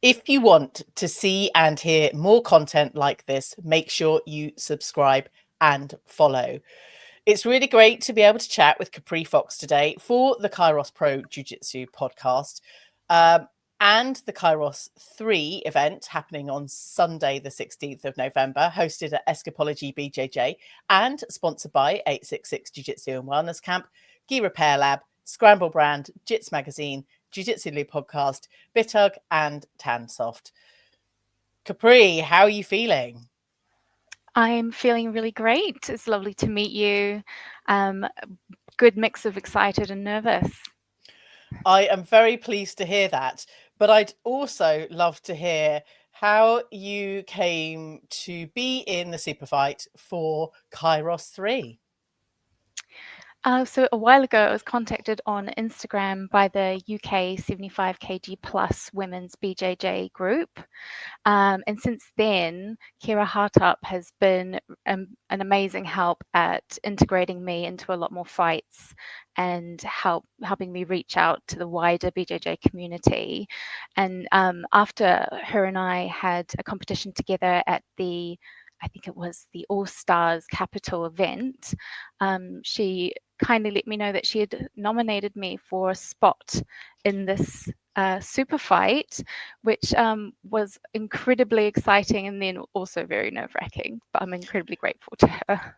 If you want to see and hear more content like this, make sure you subscribe and follow. It's really great to be able to chat with Capri Fox today for the KAIROS Pro Jiu-Jitsu podcast and the KAIROS 3 event happening on Sunday, the 16th of November, hosted at Escapology BJJ and sponsored by 866 Jiu-Jitsu and Wellness Camp, Gi Repair Lab, Scramble Brand, Jits Magazine, Jiu-Jitsu Lou Podcast, BitHug and Tansoft. Capri, how are you feeling? I'm feeling really great. It's lovely to meet you. Good mix of excited and nervous. I am very pleased to hear that, but I'd also love to hear how you came to be in the super fight for KAIROS 3. So a while ago, I was contacted on Instagram by the UK75kg Plus Women's BJJ group. And since then, Kira Hartup has been an amazing help at integrating me into a lot more fights and helping me reach out to the wider BJJ community. And after her and I had a competition together at I think it was the All Stars Capital event, she kindly let me know that she had nominated me for a spot in this super fight, which was incredibly exciting and then also very nerve-wracking, but I'm incredibly grateful to her.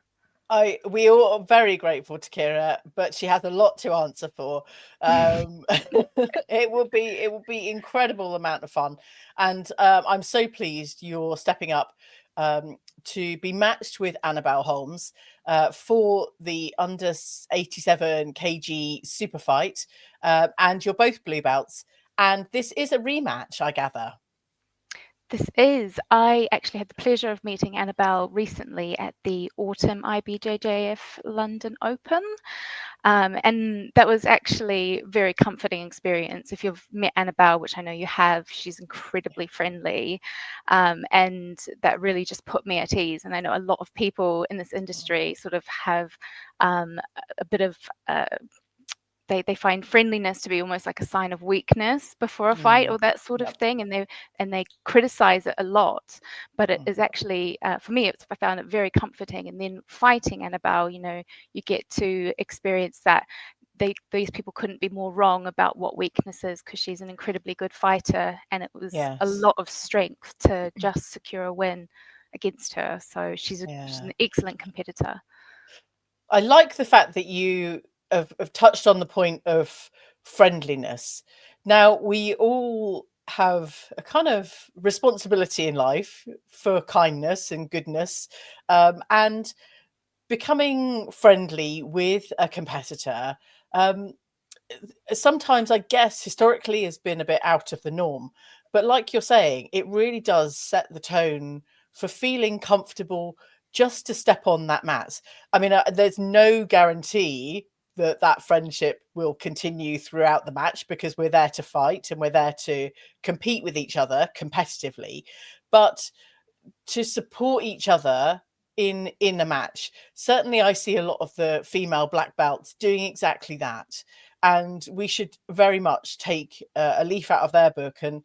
We all are very grateful to Kira, but she has a lot to answer for. It will be incredible amount of fun, and I'm so pleased you're stepping up to be matched with Annabelle Holmes for the under 87 kg super fight, and you're both blue belts, and this is a rematch, I gather. This is. I actually had the pleasure of meeting Annabelle recently at the autumn IBJJF London Open. And that was actually a very comforting experience. If you've met Annabelle, which I know you have, she's incredibly friendly. And that really just put me at ease. And I know a lot of people in this industry sort of have a bit of they find friendliness to be almost like a sign of weakness before a fight or that sort of Yep. thing, and they criticize it a lot. But it is Mhm. actually for me, I found it very comforting. And then fighting Annabelle, you get to experience that these people couldn't be more wrong about what weaknesses, because she's an incredibly good fighter, and it was a Yes. lot of strength to just secure a win against her. So she's Yeah. an excellent competitor. I like the fact that you have touched on the point of friendliness. Now, we all have a kind of responsibility in life for kindness and goodness, and becoming friendly with a competitor. Um, Sometimes, I guess, historically has been a bit out of the norm. But like you're saying, it really does set the tone for feeling comfortable just to step on that mat. I mean, there's no guarantee that that friendship will continue throughout the match, because we're there to fight and we're there to compete with each other competitively. But to support each other in a match, certainly I see a lot of the female black belts doing exactly that, and we should very much take a leaf out of their book and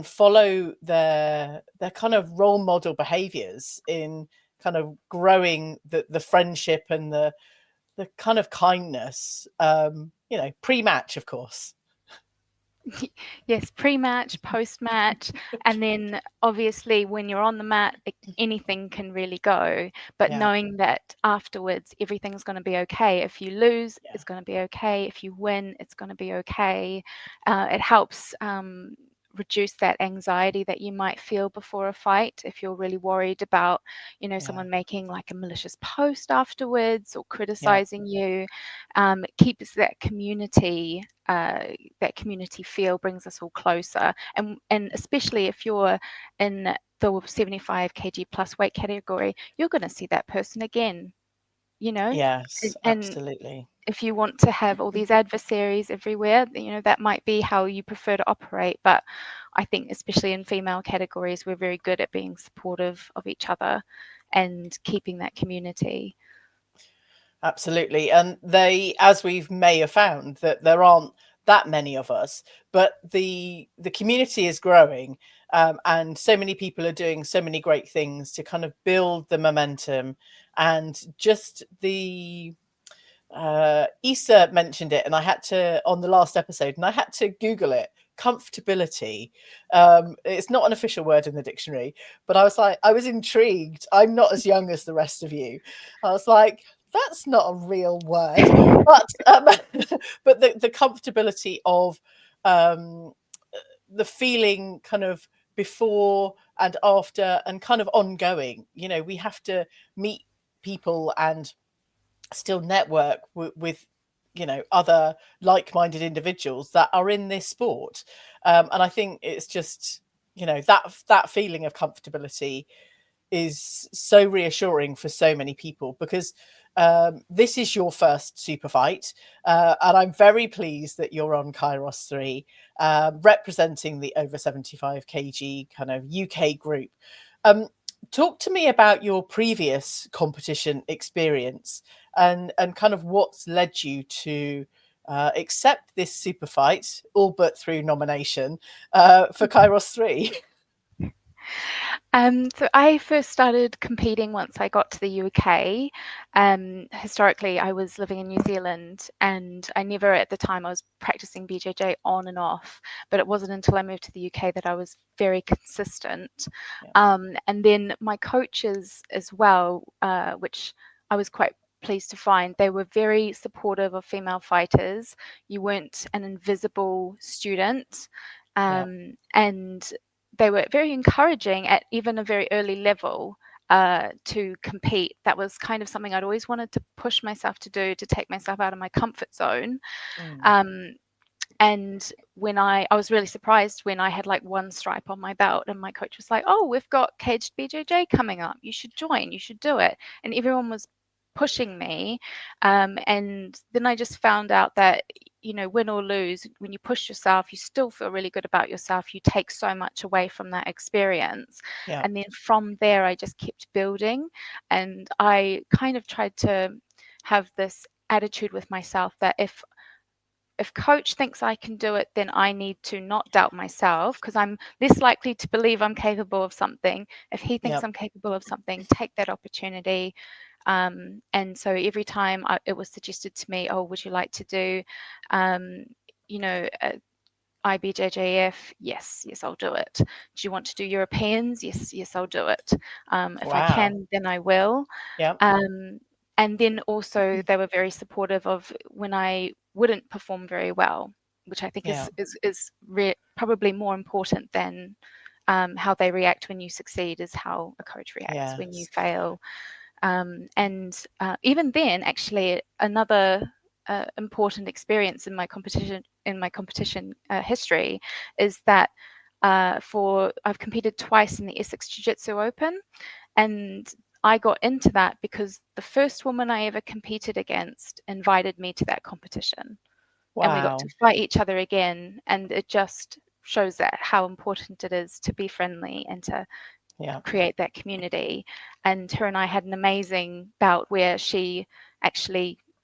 follow their kind of role model behaviors in kind of growing the friendship and the kind of kindness, pre-match, of course. Yes, pre-match, post-match, and then obviously when you're on the mat, anything can really go. But Yeah, knowing that afterwards everything's going to be okay. If you lose, yeah, it's going to be okay. If you win, it's going to be okay. It helps reduce that anxiety that you might feel before a fight if you're really worried about, yeah, someone making like a malicious post afterwards or yeah, criticizing you. It keeps that community feel, brings us all closer, and especially if you're in the 75 kg plus weight category, you're going to see that person again, you know yes, and absolutely. if you want to have all these adversaries everywhere, that might be how you prefer to operate. But I think especially in female categories, we're very good at being supportive of each other and keeping that community. Absolutely. And they, as we've may have found, that there aren't that many of us, but the community is growing, and so many people are doing so many great things to kind of build the momentum. And just the Issa mentioned it, and I had to, on the last episode, and I had to Google it. Comfortability. It's not an official word in the dictionary, but I was like, I was intrigued. I'm not as young as the rest of you. I was like, that's not a real word, but but the comfortability of um, the feeling kind of before and after and kind of ongoing. You know, we have to meet people and still network with other like-minded individuals that are in this sport, and I think it's just that feeling of comfortability is so reassuring for so many people, because this is your first super fight, and I'm very pleased that you're on KAIROS 3, representing the over 75 kg kind of UK group. um, Talk to me about your previous competition experience, and kind of what's led you to accept this super fight, all but through nomination, for KAIROS 3. So I first started competing once I got to the UK. Historically, I was living in New Zealand, and I never at the time I was practicing BJJ on and off, but it wasn't until I moved to the UK that I was very consistent. Yeah. And then my coaches as well, which I was quite pleased to find, they were very supportive of female fighters. You weren't an invisible student. Yeah. And they were very encouraging at even a very early level to compete. That was kind of something I'd always wanted to push myself to do, to take myself out of my comfort zone. Mm. Um, and when I was really surprised when I had like one stripe on my belt, and my coach was like, "Oh, we've got Caged BJJ coming up. You should join. You should do it." And everyone was pushing me. And then I just found out that, win or lose, when you push yourself, you still feel really good about yourself. You take so much away from that experience. Yeah. And then from there, I just kept building. And I kind of tried to have this attitude with myself that if coach thinks I can do it, then I need to not doubt myself, because I'm less likely to believe I'm capable of something. If he Yeah. thinks I'm capable of something, take that opportunity. And so every time it was suggested to me, "Oh, would you like to do, um, you know, IBJJF?" Yes, yes, I'll do it. "Do you want to do Europeans?" Yes, yes, I'll do it. If I Wow. can, then I will. Yeah. And then also they were very supportive of when I wouldn't perform very well, which I think Yeah. is probably more important than how they react when you succeed, is how a coach reacts when you Yes. fail. And even then, actually, another important experience in my competition history is that I've competed twice in the Essex Jiu-Jitsu Open, and I got into that because the first woman I ever competed against invited me to that competition, and we got to Wow. fight each other again, and it just shows that how important it is to be friendly and to Yeah. create that community. And her and I had an amazing bout where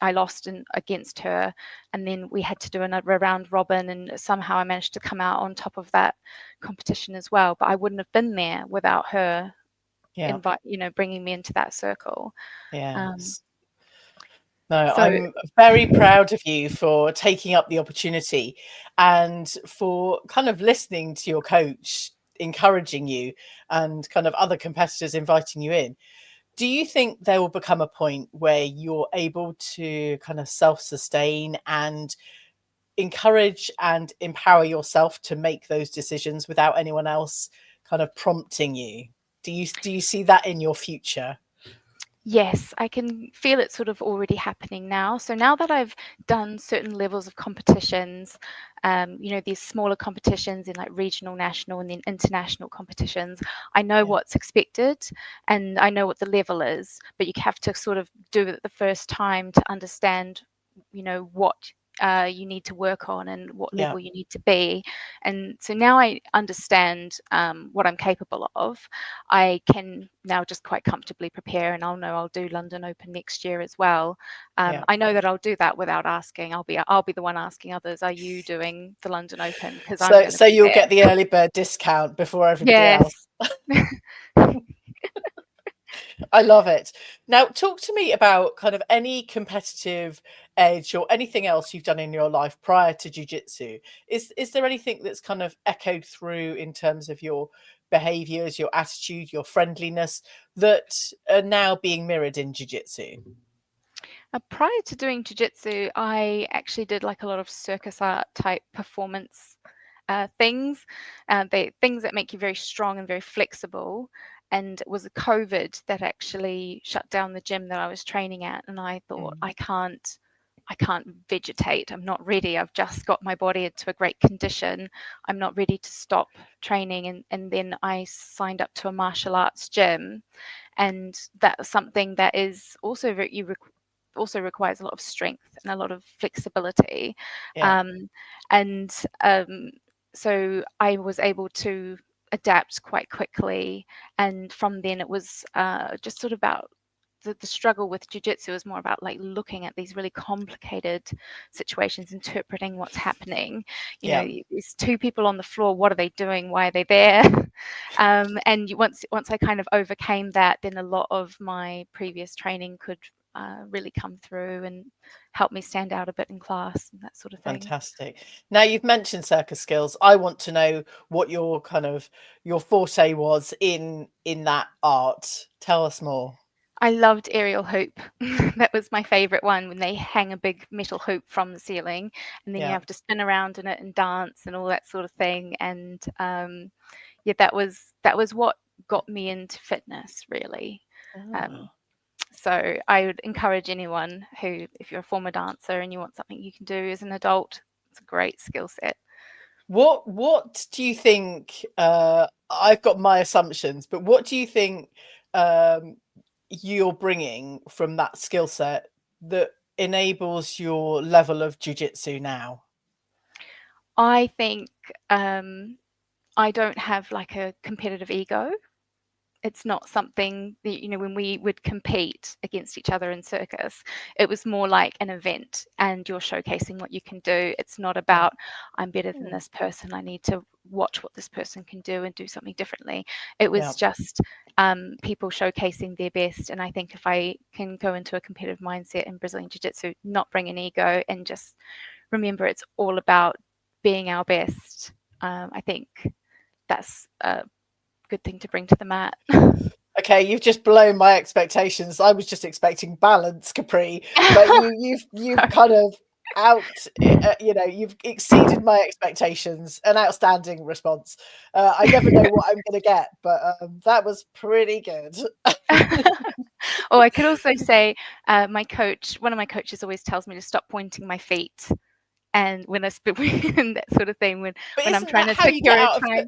I lost against her, and then we had to do another round robin, and somehow I managed to come out on top of that competition as well. But I wouldn't have been there without her Yeah. bringing me into that circle. Um, Yes. No, so I'm very proud of you for taking up the opportunity and for kind of listening to your coach, encouraging you, and kind of other competitors inviting you in. Do you think there will become a point where you're able to kind of self-sustain and encourage and empower yourself to make those decisions without anyone else kind of prompting you? Do you see that in your future? yes, I can feel it sort of already happening now. So now that I've done certain levels of competitions, these smaller competitions in like regional, national, and then international competitions, I know Yeah. what's expected and I know what the level is, but you have to sort of do it the first time to understand, what you need to work on and what Yeah. level you need to be. And so now I understand what I'm capable of. I can now just quite comfortably prepare, and I'll know I'll do London Open next year as well. Yeah. I know that I'll do that without asking. I'll be the one asking others, "Are you doing the London Open?" Because I'm going to So be you'll there. get the early bird discount before everybody else. Yes. I love it. Now, talk to me about kind of any competitive edge or anything else you've done in your life prior to jiu-jitsu. Is there anything that's kind of echoed through in terms of your behaviors, your attitude, your friendliness that are now being mirrored in jiu-jitsu? Prior to doing jiu-jitsu, I actually did like a lot of circus art type performance things, things that make you very strong and very flexible. And it was a COVID that actually shut down the gym that I was training at, and I thought I can't vegetate. I'm not ready. I've just got my body into a great condition. I'm not ready to stop training. And then I signed up to a martial arts gym, and that's something that is also also requires a lot of strength and a lot of flexibility. Yeah. And so I was able to adapt quite quickly. And from then it was just sort of about the struggle with jiu-jitsu is more about like looking at these really complicated situations, interpreting what's happening. You know, Yeah. there's two people on the floor. What are they doing? Why are they there? And once I kind of overcame that, then a lot of my previous training could really come through and help me stand out a bit in class and that sort of thing. Fantastic. Now you've mentioned circus skills. I want to know what your kind of your forte was in that art. Tell us more. I loved aerial hoop. That was my favorite one, when they hang a big metal hoop from the ceiling and then you Yeah. have to spin around in it and dance and all that sort of thing. And yeah, that was what got me into fitness, really. Um, Ah. so I would encourage anyone who, if you're a former dancer and you want something you can do as an adult, it's a great skill set. What do you think? I've got my assumptions, but what do you think um, you're bringing from that skill set that enables your level of jujitsu now? I think I don't have like a competitive ego. It's not something that, when we would compete against each other in circus, it was more like an event and you're showcasing what you can do. It's not Yeah. about, I'm better than Hmm. this person, I need to watch what this person can do and do something differently. It Yeah. was just people showcasing their best. And I think if I can go into a competitive mindset in Brazilian Jiu-Jitsu, not bring an ego, and just remember it's all about being our best, I think that's a good thing to bring to the mat. Okay, you've just blown my expectations. I was just expecting balance, Capri, but you've kind of you've exceeded my expectations. An outstanding response. I never know what I'm going to get, but that was pretty good. Oh, I could also say one of my coaches always tells me to stop pointing my feet, and when I spit and that sort of thing, But when I'm isn't trying that to how you get secure a out of? try.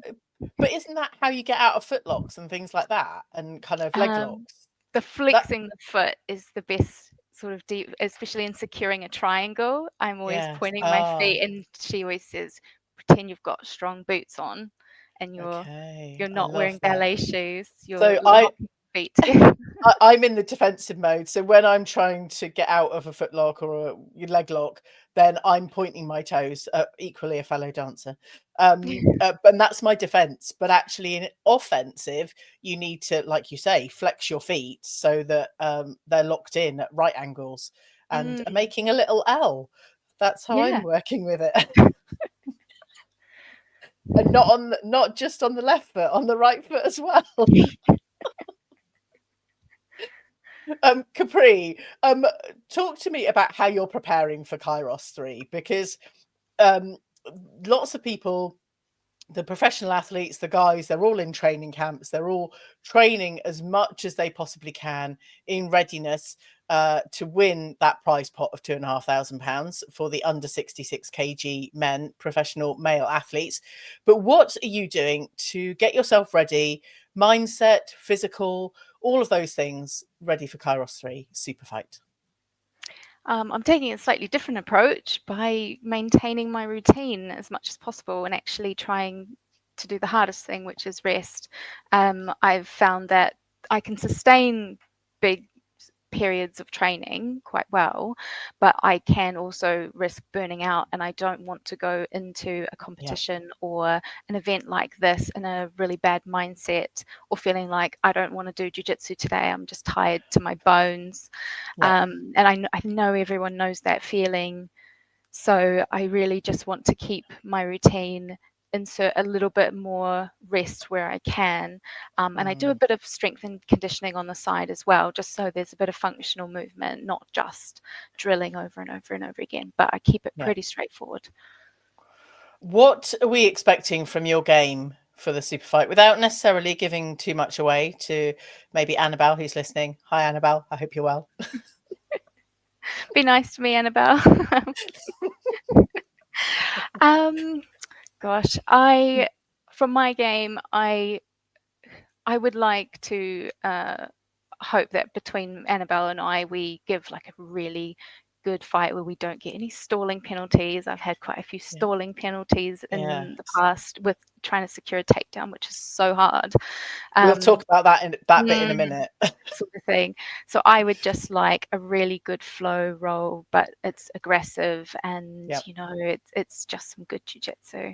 But isn't that how you get out of footlocks and things like that, and kind of leg Um, locks? the That flexing the foot is the best sort of deep, especially in securing a triangle. I'm always yes. pointing my Ah, feet, and she always says, "Pretend you've got strong boots on, and okay. you're I not love wearing that. ballet shoes. Your So little hockey feet." I'm in the defensive mode. So when I'm trying to get out of a footlock or a leg lock, then I'm pointing my toes. Equally a fellow dancer, and that's my defense. But actually, in offensive, you need to, like you say, flex your feet so that they're locked in at right angles and are Mm, making a little L. That's how I'm yeah. working with it, and not just on the left foot, on the right foot as well. Capri, talk to me about how you're preparing for Kairos 3, because um, lots of people, the professional athletes, the guys, they're all in training camps. They're all training as much as they possibly can in readiness to win that prize pot of £2,500 for the under 66 kg men, professional male athletes. But what are you doing to get yourself ready, mindset, physical, all of those things ready for Kairos 3 super fight? I'm taking a slightly different approach by maintaining my routine as much as possible and actually trying to do the hardest thing, which is rest. I've found that I can sustain big periods of training quite well, but I can also risk burning out, and I don't want to go into a Yeah, competition or an event like this in a really bad mindset or feeling like I don't want to do jiu-jitsu today. I'm just tired to my bones. yeah. And I know everyone knows that feeling. So I really just want to keep my routine, insert a little bit more rest where I can. And I do a Mm, bit of strength and conditioning on the side as well, just so there's a bit of functional movement, not just drilling over and over and over again. But I keep it yeah. pretty straightforward. What are we expecting from your game for the super fight without necessarily giving too much away to maybe Annabelle who's listening? Hi, Annabelle. I hope you're well. Be nice to me, Annabelle. um, gosh, from my game, I would like to hope that between Annabelle and I, we give like a really good fight where we don't get any stalling penalties. I've had quite a few Yeah. stalling penalties Yeah. in the past with trying to secure a takedown, which is so hard. We'll talk Um, about that in that bit in a mm, minute. Sort of thing. So I would just like a really good flow roll, but it's aggressive and Yeah. it's just some good jiu-jitsu.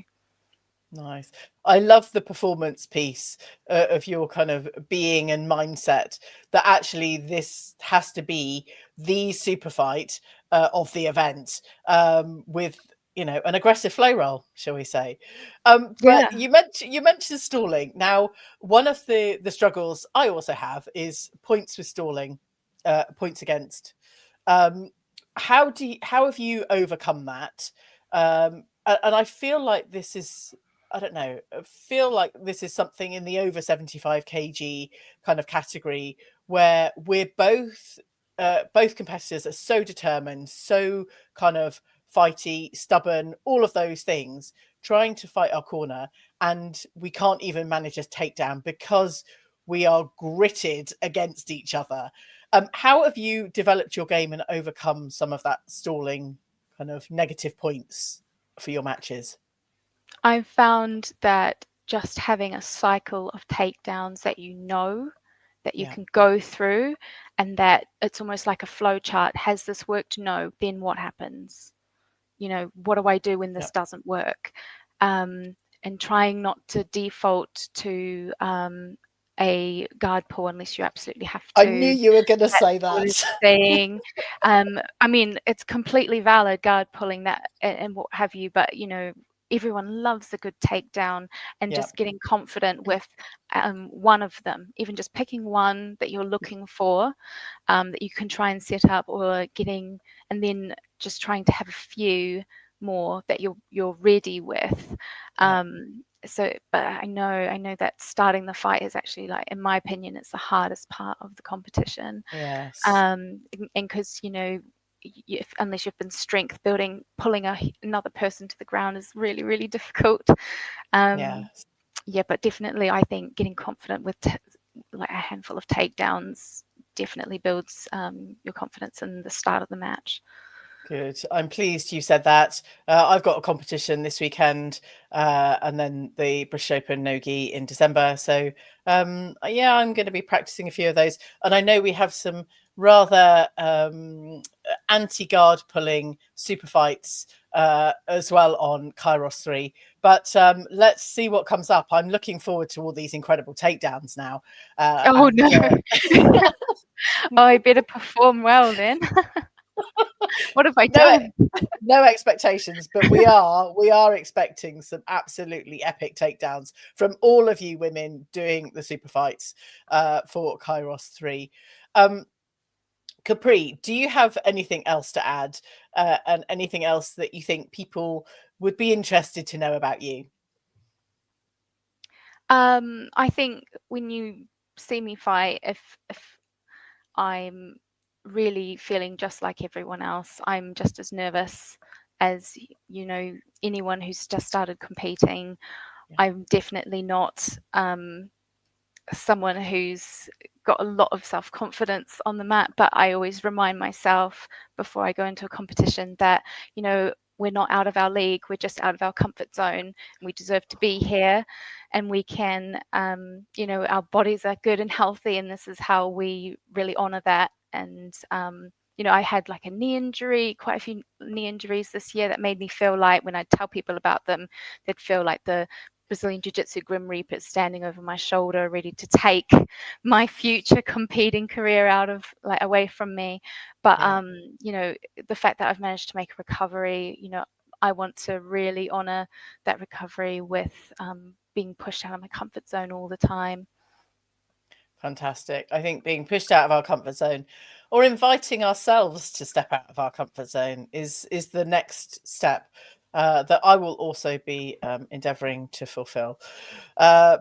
Nice. I love the performance piece of your kind of being and mindset that actually this has to be the super fight of the event with an aggressive flow roll, shall we say? But Yeah. you mentioned stalling. Now, one of the struggles I also have is points with stalling, points against. Um, how have you overcome that? And I feel like this is I don't know. I feel like this is something in the over 75 kg kind of category where we're both competitors are so determined, so kind of fighty, stubborn, all of those things, trying to fight our corner, and we can't even manage a takedown because we are gritted against each other. How have you developed your game and overcome some of that stalling kind of negative points for your matches? I've found that just having a cycle of takedowns that that you Yeah. can go through, and that it's almost like a flow chart. Has this worked? No. Then what happens? What do I do when Yeah. this doesn't work? And trying not to default to a guard pull unless you absolutely have I knew to. you were going to That say sort that. of thing. I mean, it's completely valid guard pulling that and what have you, but everyone loves a good takedown, and Yeah. just getting confident with one of them, even just picking one that you're looking for, that you can try and set up, or and then just trying to have a few more that you're ready with. Yeah. But I know that starting the fight is actually, like, in my opinion, it's the hardest part of the competition. Yes. And because unless you've been strength building, pulling another person to the ground is really, really difficult. Um, Yes. yeah, but definitely, I think getting confident with like a handful of takedowns definitely builds your confidence in the start of the match. Good. I'm pleased you said that. I've got a competition this weekend, and then the British Open Nogi in December. So, yeah, I'm going to be practicing a few of those. And I know we have some rather anti-guard pulling super fights as well on KAIROS 3. But let's see what comes up. I'm looking forward to all these incredible takedowns now. Oh And no! Oh, I better perform well then. What have I no, done? no expectations, but we are expecting some absolutely epic takedowns from all of you women doing the super fights for KAIROS 3. Um, Capri, do you have anything else to add, and anything else that you think people would be interested to know about you? I think when you see me fight, if I'm really feeling just like everyone else, I'm just as nervous as anyone who's just started competing. Yeah. I'm definitely not someone who's got a lot of self-confidence on the mat, but I always remind myself before I go into a competition that, you know, we're not out of our league, we're just out of our comfort zone, and we deserve to be here, and we can, you know, our bodies are good and healthy, and this is how we really honor that. And you know, I had like a knee injury, quite a few knee injuries this year that made me feel like when I tell people about them, they'd feel like the Brazilian Jiu-Jitsu Grim Reaper standing over my shoulder, ready to take my future competing career out of, like, away from me. But Yeah, you know, the fact that I've managed to make a recovery, you know, I want to really honor that recovery with being pushed out of my comfort zone all the time. fantastic. I think being pushed out of our comfort zone or inviting ourselves to step out of our comfort zone is the next step that I will also be endeavouring to fulfil,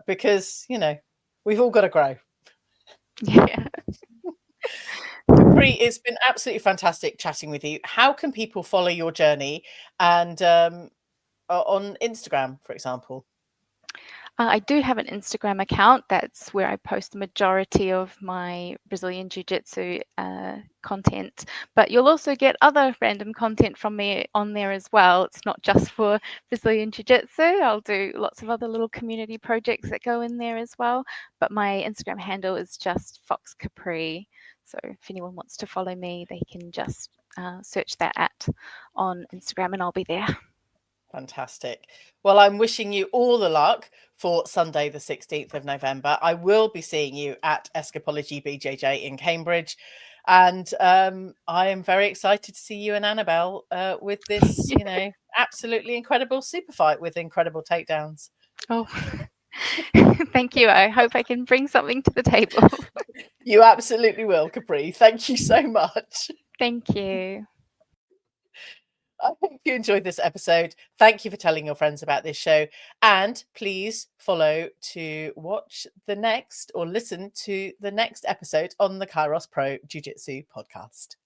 because you know we've all got to grow. Yeah. Capri, it's been absolutely fantastic chatting with you. How can people follow your journey and on Instagram, for example? I do have an Instagram account. That's where I post the majority of my Brazilian Jiu Jitsu content. But you'll also get other random content from me on there as well. It's not just for Brazilian Jiu Jitsu. I'll do lots of other little community projects that go in there as well. But my Instagram handle is just Fox Capri. So if anyone wants to follow me, they can just search that on Instagram, and I'll be there. Fantastic. Well, I'm wishing you all the luck for Sunday, the 16th of November. I will be seeing you at Escapology BJJ in Cambridge. And I am very excited to see you and Annabelle with this, you know, absolutely incredible super fight with incredible takedowns. Oh, thank you. I hope I can bring something to the table. You absolutely will, Capri. Thank you so much. Thank you. I hope you enjoyed this episode. Thank you for telling your friends about this show. And please follow to watch the next or listen to the next episode on the KAIROS Pro Jiu Jitsu podcast.